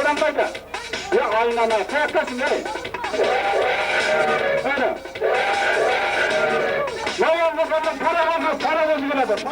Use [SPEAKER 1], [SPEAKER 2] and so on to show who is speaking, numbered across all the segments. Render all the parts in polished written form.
[SPEAKER 1] Adam kayda. Ya aynana kayaktasın ey. Öyle. Ya bakalım para bozguladır.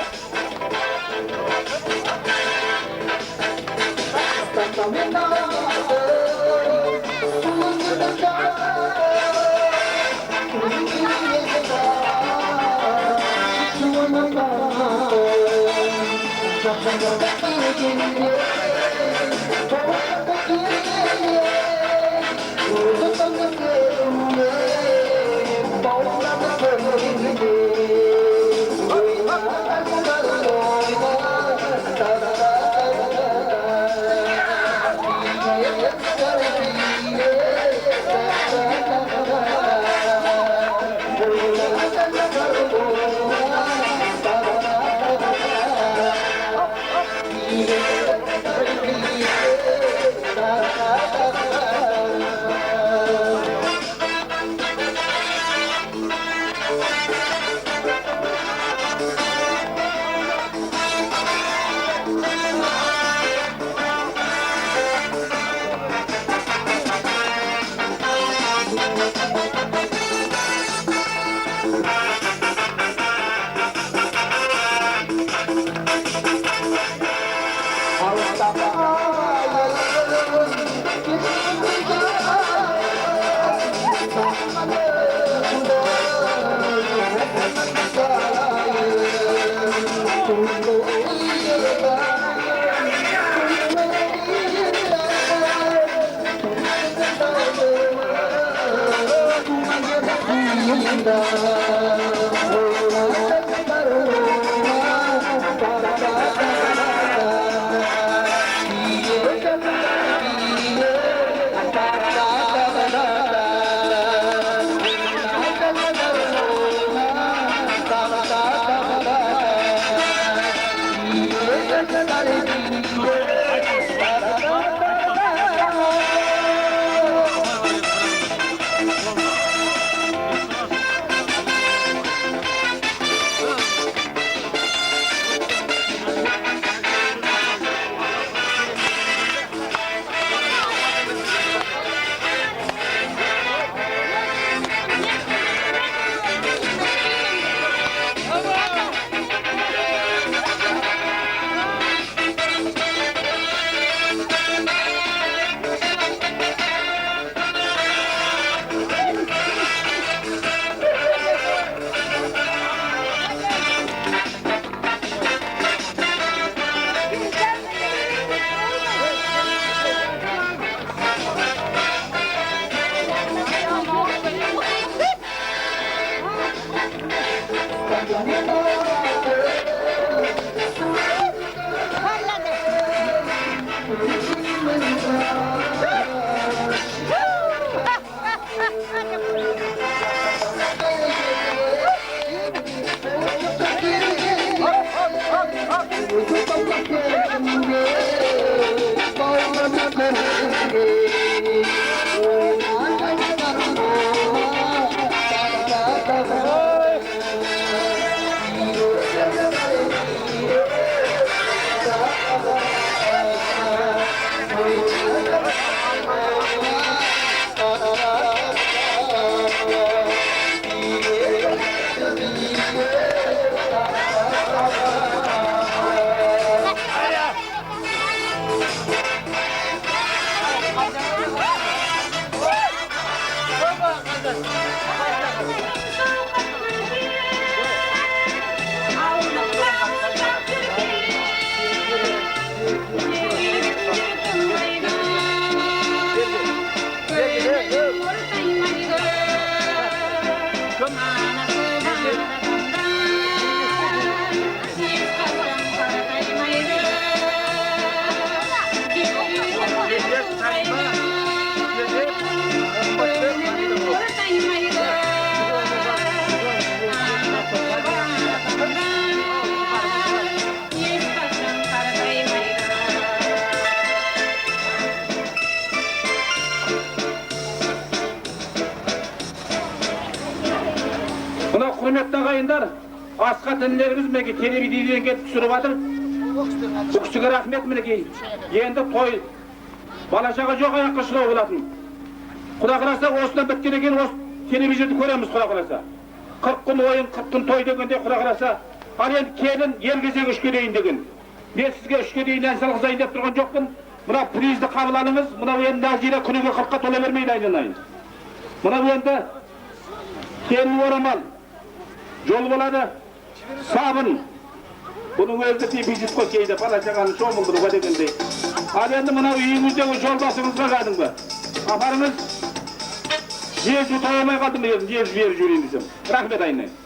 [SPEAKER 2] Hürmetli ağayınlar, asqa tinlerimiz meki televiziyadan gelip düşürüp atır. Bu kişiге rahmet mineki. Endi toy Bala-şaqa жоқ аяққа шығу болатын. Құда қаласа осыдан біткеннен кейін осы телевизорды көреміз құда қаласа. 40 күн ойын, 40 күн той дегенде құда қаласа, ал енді келін ел кезегі 3-ке дейін деген. Мен сізге 3-ке дейін ән салғызайын деп тұрған жоқпын. Мына призді қабыл алыңыз. Мынау енді Назира күніге 40-қа тола бермейді айналайын. Мынау енді келін орамал, жол болады, сабын. Бұның өзі дефицит қой кейде бала-шағаны шомылдыруға дегендей. Ал енді мынау үйіңіздегі жолдасыңызға кәдімгі. Апарыңыз, жер жұта алмай қалдым, жер жіберіп жүрейін десем. Рахмет айналайын.